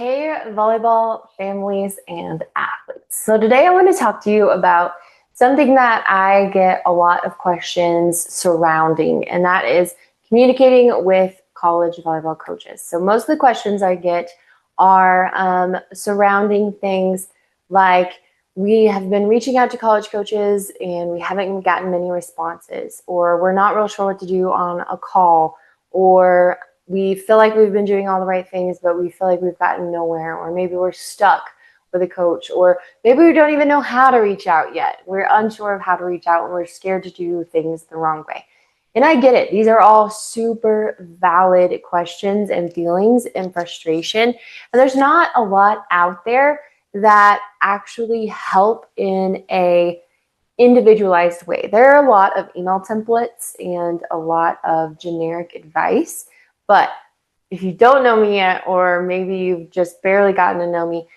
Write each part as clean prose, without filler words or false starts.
Hey, volleyball families and athletes. So, today I want to talk to you about something that I get a lot of questions surrounding, and that is communicating with college volleyball coaches. So, most of the questions I get are surrounding things like we have been reaching out to college coaches and we haven't gotten many responses, or we're not real sure what to do on a call, or we feel like we've been doing all the right things, but we feel like we've gotten nowhere, or maybe we're stuck with a coach, or maybe we don't even know how to reach out yet. We're unsure of how to reach out and we're scared to do things the wrong way. And I get it. These are all super valid questions and feelings and frustration. And there's not a lot out there that actually help in a individualized way. There are a lot of email templates and a lot of generic advice. But if you don't know me yet, or maybe you've just barely gotten to know me,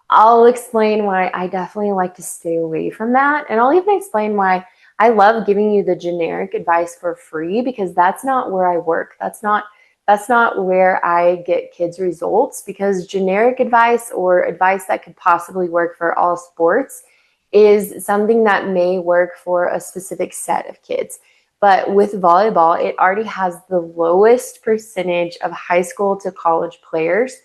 I'll explain why I definitely like to stay away from that. And I'll even explain why I love giving you the generic advice for free, because that's not where I work. That's not where I get kids results, because generic advice or advice that could possibly work for all sports is something that may work for a specific set of kids. But with volleyball, it already has the lowest percentage of high school to college players,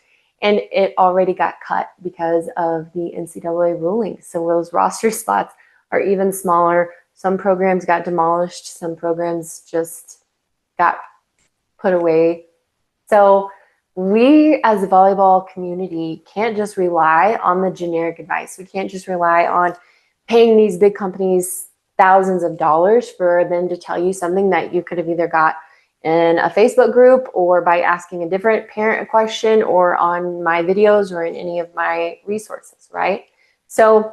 and it already got cut because of the NCAA ruling. So those roster spots are even smaller. Some programs got demolished. Some programs just got put away. So we as a volleyball community can't just rely on the generic advice. We can't just rely on paying these big companies thousands of dollars for them to tell you something that you could have either got in a Facebook group, or by asking a different parent a question, or on my videos, or in any of my resources, right? So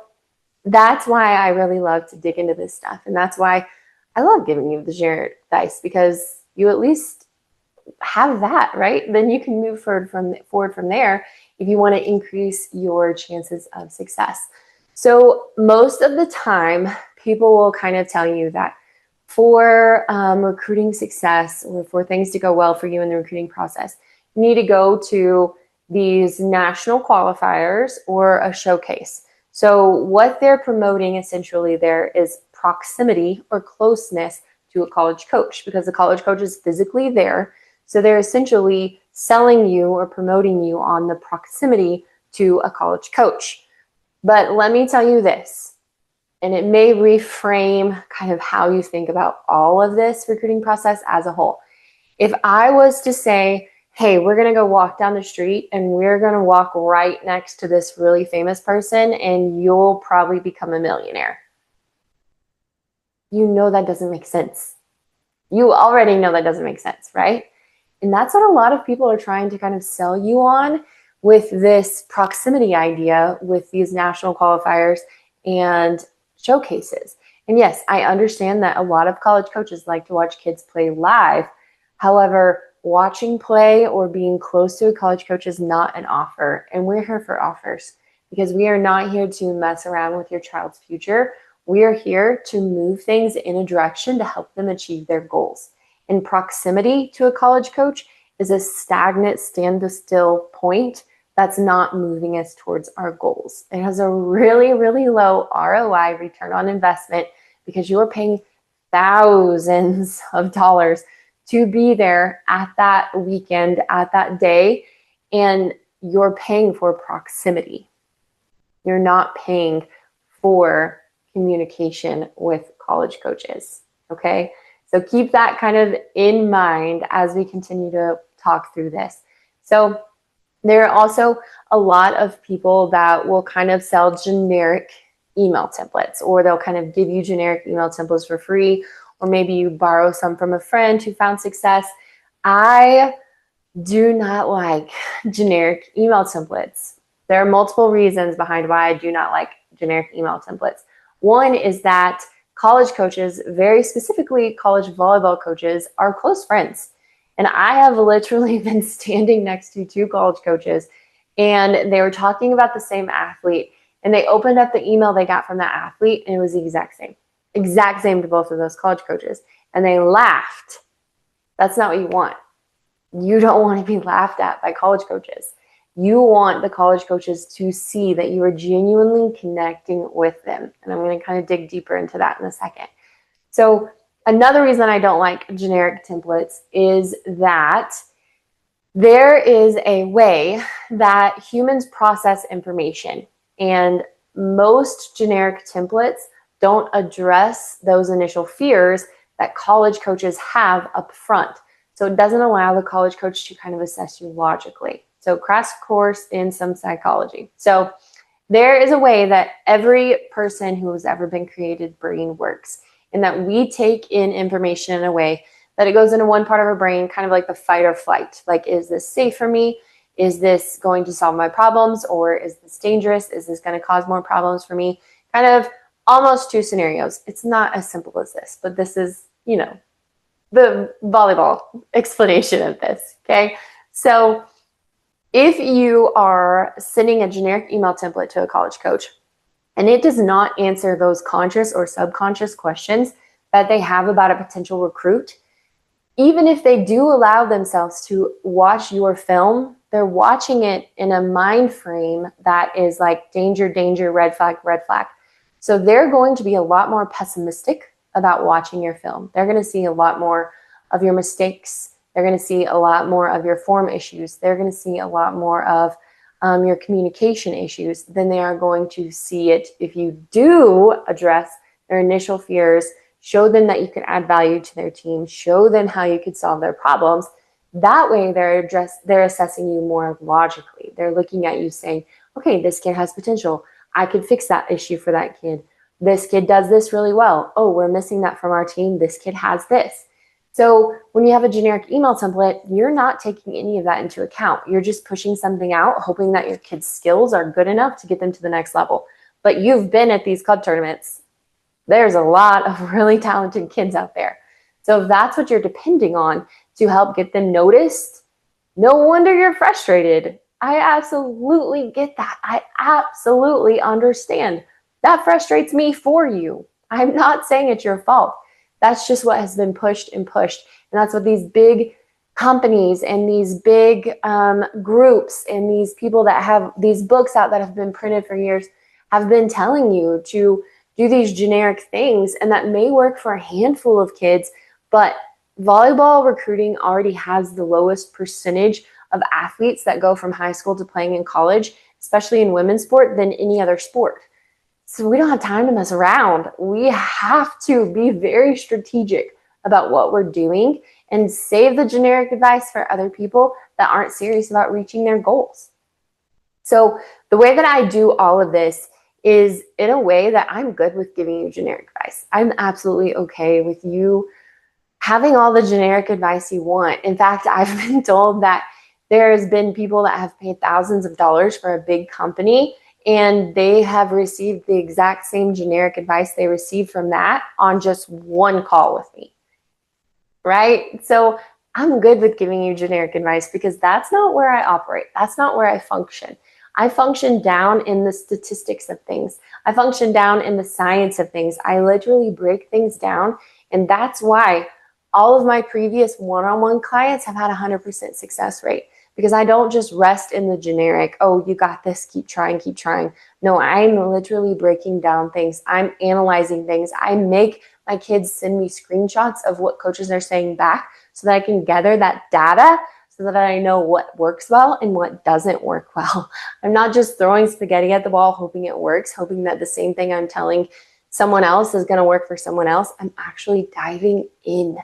that's why I really love to dig into this stuff. And that's why I love giving you the generic advice, because you at least have that, right? Then you can move forward from there if you want to increase your chances of success. So most of the time, people will kind of tell you that for recruiting success, or for things to go well for you in the recruiting process, you need to go to these national qualifiers or a showcase. So what they're promoting essentially there is proximity or closeness to a college coach, because the college coach is physically there. So they're essentially selling you or promoting you on the proximity to a college coach. But let me tell you this, and it may reframe kind of how you think about all of this recruiting process as a whole. If I was to say, hey, we're going to go walk down the street and we're going to walk right next to this really famous person and you'll probably become a millionaire. You know that doesn't make sense. You already know that doesn't make sense, right? And that's what a lot of people are trying to kind of sell you on with this proximity idea with these national qualifiers and showcases. And yes, I understand that a lot of college coaches like to watch kids play live. However, watching play or being close to a college coach is not an offer. And we're here for offers, because we are not here to mess around with your child's future. We are here to move things in a direction to help them achieve their goals. And proximity to a college coach is a stagnant, stand-still point that's not moving us towards our goals. It has a really, really low ROI, return on investment, because you are paying thousands of dollars to be there at that weekend, at that day, and you're paying for proximity. You're not paying for communication with college coaches, okay? So keep that kind of in mind as we continue to talk through this. So there are also a lot of people that will kind of sell generic email templates, or they'll kind of give you generic email templates for free, or maybe you borrow some from a friend who found success. I do not like generic email templates. There are multiple reasons behind why I do not like generic email templates. One is that college coaches, very specifically college volleyball coaches, are close friends. And I have literally been standing next to two college coaches, and they were talking about the same athlete, and they opened up the email they got from that athlete, and it was the exact same to both of those college coaches. And they laughed. That's not what you want. You don't want to be laughed at by college coaches. You want the college coaches to see that you are genuinely connecting with them. And I'm going to kind of dig deeper into that in a second. So another reason I don't like generic templates is that there is a way that humans process information, and most generic templates don't address those initial fears that college coaches have up front. So it doesn't allow the college coach to kind of assess you logically. So crash course in some psychology. So there is a way that every person who has ever been created brain works, and that we take in information in a way that it goes into one part of our brain, kind of like the fight or flight. Like, is this safe for me? Is this going to solve my problems? Or is this dangerous? Is this going to cause more problems for me? Kind of almost two scenarios. It's not as simple as this, but this is, the volleyball explanation of this, okay? So if you are sending a generic email template to a college coach and it does not answer those conscious or subconscious questions that they have about a potential recruit, even if they do allow themselves to watch your film, they're watching it in a mind frame that is like danger, danger, red flag, red flag. So they're going to be a lot more pessimistic about watching your film. They're going to see a lot more of your mistakes. They're going to see a lot more of your form issues. They're going to see a lot more of your communication issues than they are going to see it if you do address their initial fears, show them that you can add value to their team, show them how you could solve their problems. That way they're assessing you more logically. They're looking at you saying, okay, this kid has potential. I could fix that issue for that kid. This kid does this really well. Oh, we're missing that from our team. This kid has this. So when you have a generic email template, you're not taking any of that into account. You're just pushing something out, hoping that your kid's skills are good enough to get them to the next level. But you've been at these club tournaments. There's a lot of really talented kids out there. So if that's what you're depending on to help get them noticed, no wonder you're frustrated. I absolutely get that. I absolutely understand. That frustrates me for you. I'm not saying it's your fault. That's just what has been pushed and pushed. And that's what these big companies and these big groups and these people that have these books out that have been printed for years have been telling you to do these generic things. And that may work for a handful of kids, but volleyball recruiting already has the lowest percentage of athletes that go from high school to playing in college, especially in women's sport, than any other sport. So we don't have time to mess around. We have to be very strategic about what we're doing and save the generic advice for other people that aren't serious about reaching their goals. So the way that I do all of this is in a way that I'm good with giving you generic advice. I'm absolutely okay with you having all the generic advice you want. In fact, I've been told that there's been people that have paid thousands of dollars for a big company and they have received the exact same generic advice they received from that on just one call with me, right? So I'm good with giving you generic advice because that's not where I operate. That's not where I function. I function down in the statistics of things. I function down in the science of things. I literally break things down, and that's why all of my previous one-on-one clients have had a 100% success rate, because I don't just rest in the generic, oh, you got this, keep trying, keep trying. No, I'm literally breaking down things. I'm analyzing things. I make my kids send me screenshots of what coaches are saying back so that I can gather that data so that I know what works well and what doesn't work well. I'm not just throwing spaghetti at the wall, hoping it works, hoping that the same thing I'm telling someone else is going to work for someone else. I'm actually diving in.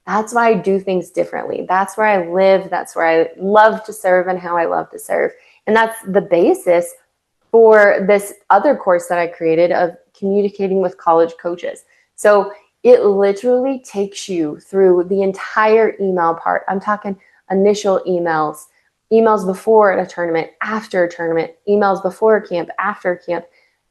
That's why I do things differently. That's where I live. That's where I love to serve and how I love to serve. And that's the basis for this other course that I created of communicating with college coaches. So it literally takes you through the entire email part. I'm talking initial emails, emails before a tournament, after a tournament, emails before camp, after camp,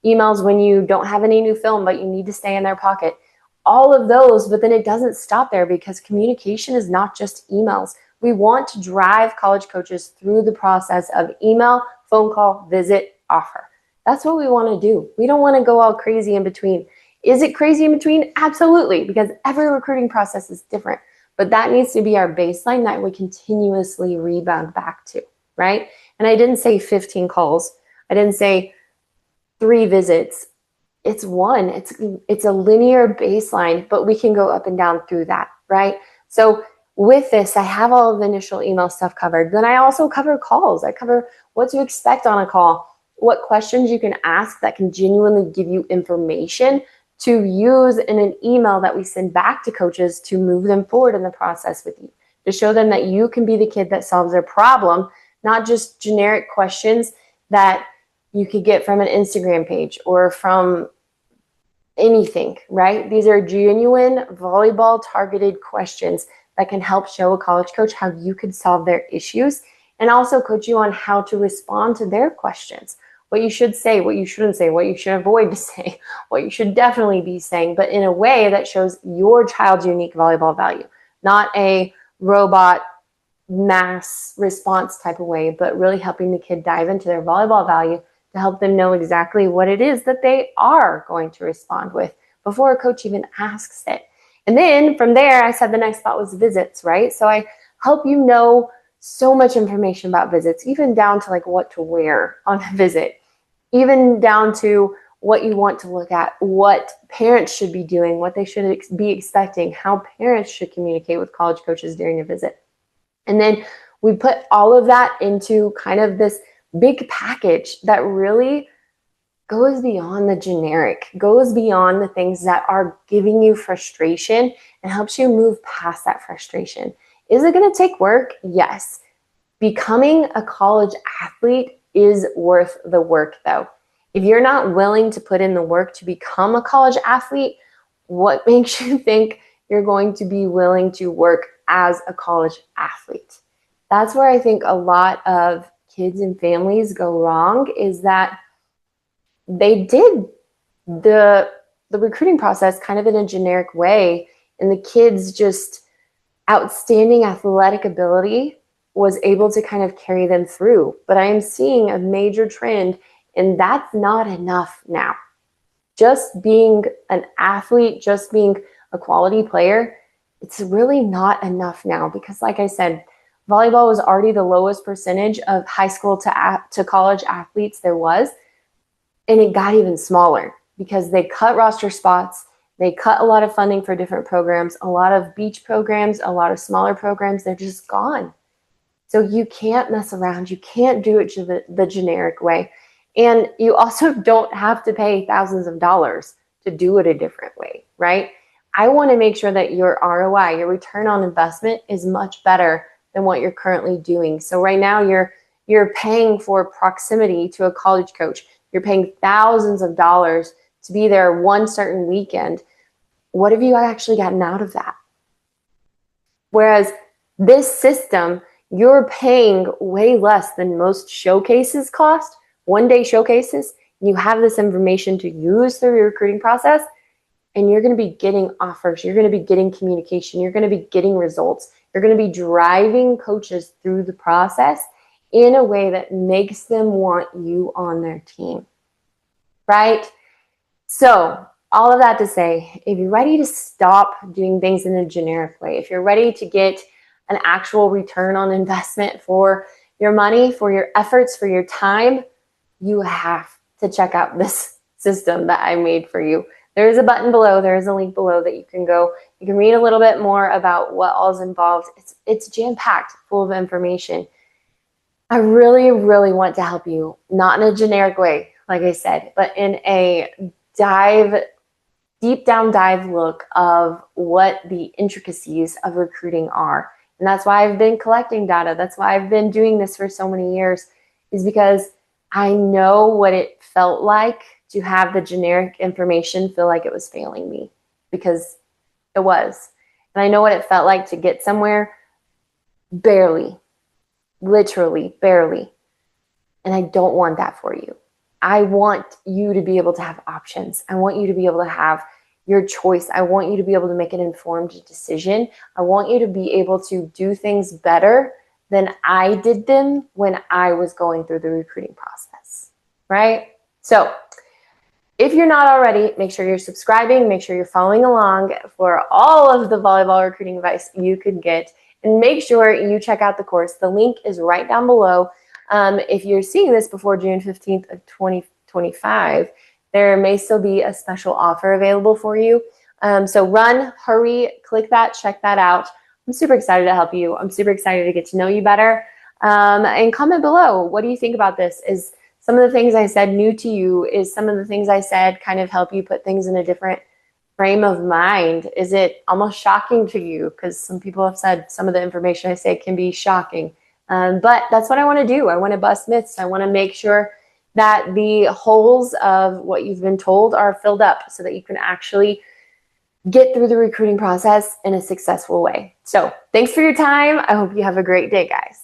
emails when you don't have any new film, but you need to stay in their pocket. All of those, but then it doesn't stop there, because communication is not just emails. We want to drive college coaches through the process of email, phone call, visit, offer. That's what we want to do. We don't want to go all crazy in between. Is it crazy in between? Absolutely, because every recruiting process is different. But that needs to be our baseline that we continuously rebound back to, right? And I didn't say 15 calls. I didn't say 3 visits. It's one. It's a linear baseline, but we can go up and down through that, right? So with this, I have all of the initial email stuff covered. Then I also cover calls. I cover what to expect on a call, what questions you can ask that can genuinely give you information to use in an email that we send back to coaches to move them forward in the process with you, to show them that you can be the kid that solves their problem, not just generic questions that you could get from an Instagram page or from anything, right? These are genuine volleyball targeted questions that can help show a college coach how you could solve their issues and also coach you on how to respond to their questions. What you should say, what you shouldn't say, what you should avoid to say, what you should definitely be saying, but in a way that shows your child's unique volleyball value, not a robot mass response type of way, but really helping the kid dive into their volleyball value to help them know exactly what it is that they are going to respond with before a coach even asks it. And then from there, I said the next thought was visits, right? So I help you know so much information about visits, even down to like what to wear on a visit, even down to what you want to look at, what parents should be doing, what they should be expecting, how parents should communicate with college coaches during a visit. And then we put all of that into kind of this big package that really goes beyond the generic, goes beyond the things that are giving you frustration and helps you move past that frustration. Is it going to take work? Yes. Becoming a college athlete is worth the work, though. If you're not willing to put in the work to become a college athlete, what makes you think you're going to be willing to work as a college athlete? That's where I think a lot of kids and families go wrong, is that they did the recruiting process kind of in a generic way, and the kids just outstanding athletic ability was able to kind of carry them through. But I am seeing a major trend, and that's not enough now. Just being an athlete, just being a quality player, it's really not enough now, because like I said, volleyball was already the lowest percentage of high school to college athletes there was, and it got even smaller because they cut roster spots, they cut a lot of funding for different programs, a lot of beach programs, a lot of smaller programs, they're just gone. So you can't mess around, you can't do it the generic way, and you also don't have to pay thousands of dollars to do it a different way, right? I want to make sure that your ROI, your return on investment, is much better than what you're currently doing. So right now you're paying for proximity to a college coach. You're paying thousands of dollars to be there one certain weekend. What have you actually gotten out of that? Whereas this system, you're paying way less than most showcases cost, one-day showcases. You have this information to use through your recruiting process, and you're going to be getting offers. You're going to be getting communication. You're going to be getting results. You're going to be driving coaches through the process in a way that makes them want you on their team, right? So all of that to say, if you're ready to stop doing things in a generic way, if you're ready to get an actual return on investment for your money, for your efforts, for your time, you have to check out this system that I made for you. There is a button below, there is a link below that you can go. You can read a little bit more about what all is involved. It's jam-packed full of information. I really, really want to help you, not in a generic way, like I said, but in a deep down dive look of what the intricacies of recruiting are. And that's why I've been collecting data. That's why I've been doing this for so many years, is because I know what it felt like to have the generic information feel like it was failing me, because it was. And I know what it felt like to get somewhere barely, literally barely. And I don't want that for you. I want you to be able to have options. I want you to be able to have your choice. I want you to be able to make an informed decision. I want you to be able to do things better than I did them when I was going through the recruiting process, right? So if you're not already, make sure you're subscribing, make sure you're following along for all of the volleyball recruiting advice you could get, and make sure you check out the course. The link is right down below. If you're seeing this before June 15th of 2025, there may still be a special offer available for you. So run, hurry, click that, check that out. I'm super excited to help you. I'm super excited to get to know you better. And comment below. What do you think about this? Is some of the things I said new to you? Is some of the things I said kind of help you put things in a different frame of mind? Is it almost shocking to you? Because some people have said some of the information I say can be shocking. But that's what I want to do. I want to bust myths. I want to make sure that the holes of what you've been told are filled up so that you can actually get through the recruiting process in a successful way. So thanks for your time. I hope you have a great day, guys.